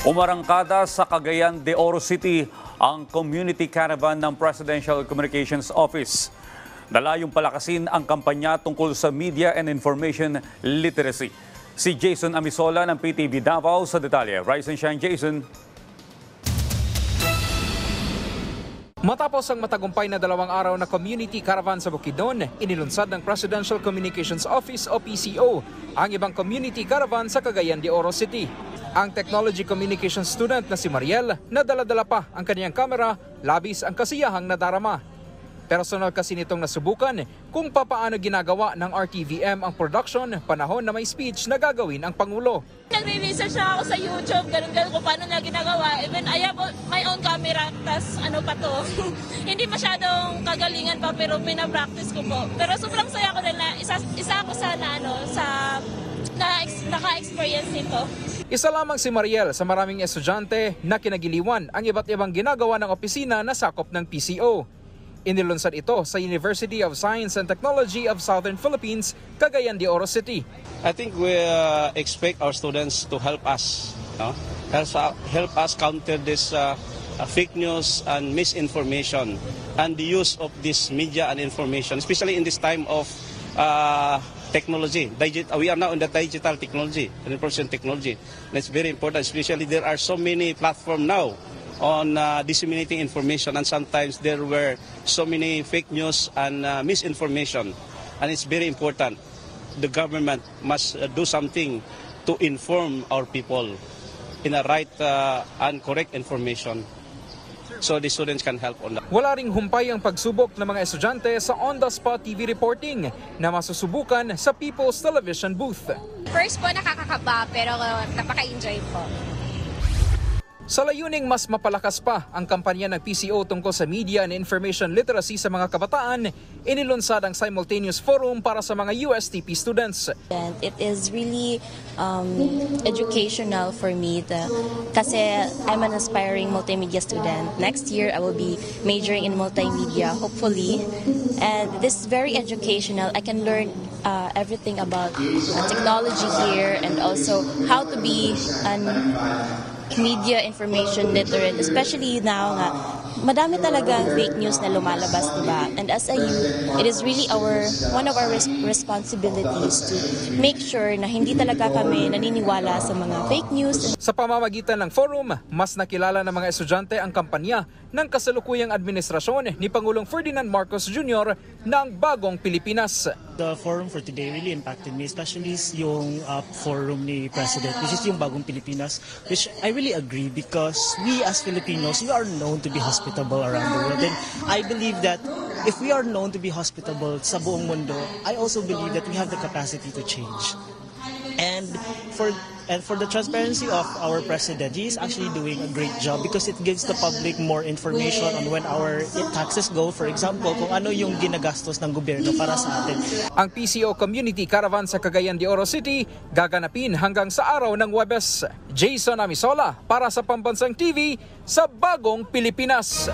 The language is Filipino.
Umarangkada sa Cagayan de Oro City ang community caravan ng Presidential Communications Office. Dalayong palakasin ang kampanya tungkol sa media and information literacy. Si Jason Amisola ng PTV Davao sa detalye. Rise and shine, Jason. Matapos ang matagumpay na 2 araw na community caravan sa Bukidnon, inilunsad ng Presidential Communications Office o PCO ang ibang community caravan sa Cagayan de Oro City. Ang technology communication student na si Mariel, nadala-dala pa ang kaniyang kamera, labis ang kasiyahang nadarama. Personal kasi nitong nasubukan kung papaano ginagawa ng RTVM ang production panahon na may speech na gagawin ang Pangulo. Nagre-research na ako sa YouTube, ganun-ganun kung paano niya ginagawa. Even I have my own camera, tas ano pa to. Hindi masyadong kagalingan pa pero pinapractice ko po. Pero sobrang saya ko din na isa ako sa naka-experience nito. Isa lamang si Mariel sa maraming estudyante na kinagiliwan ang iba't ibang ginagawa ng opisina na sakop ng PCO. Inilunsad ito sa University of Science and Technology of Southern Philippines, Cagayan de Oro City. I think we expect our students to help us, help us counter this fake news and misinformation and the use of this media and information, especially in this time of technology. We are now in the digital technology, the information technology. And it's very important, especially there are so many platforms now on disseminating information, and sometimes there were so many fake news and misinformation. And it's very important. The government must do something to inform our people in a right and correct information, so the students can help on that. Wala ring humpay ang pagsubok ng mga estudyante sa on-the-spot TV reporting na masusubukan sa People's Television booth. First po nakakakaba pero napaka-enjoy po. Sa layuning mas mapalakas pa ang kampanya ng PCO tungkol sa media and information literacy sa mga kabataan, inilunsad ang simultaneous forum para sa mga USTP students. And it is really educational for me kasi I'm an aspiring multimedia student. Next year I will be majoring in multimedia, hopefully. And this is very educational. I can learn everything about technology here and also how to be an media information literate, especially now nga madami talagang fake news na lumalabas, diba? And as a youth, it is really one of our responsibilities to make sure na hindi talaga kami naniniwala sa mga fake news. Sa pamamagitan ng forum, mas nakilala ng mga estudyante ang kampanya ng kasalukuyang administrasyon ni Pangulong Ferdinand Marcos Jr. ng Bagong Pilipinas. The forum for today really impacted me, especially yung forum ni President, which is yung Bagong Pilipinas, which I really agree because we as Filipinos, we are known to be hospitable around the world. And I believe that if we are known to be hospitable sa buong mundo, I also believe that we have the capacity to change. And for the transparency of our president, he is actually doing a great job because it gives the public more information on when our taxes go. For example, kung ano yung ginagastos ng gobyerno para sa atin. Ang PCO Community Caravan sa Cagayan de Oro City gaganapin hanggang sa araw ng Huwebes. Jason Amisola para sa Pambansang TV sa Bagong Pilipinas.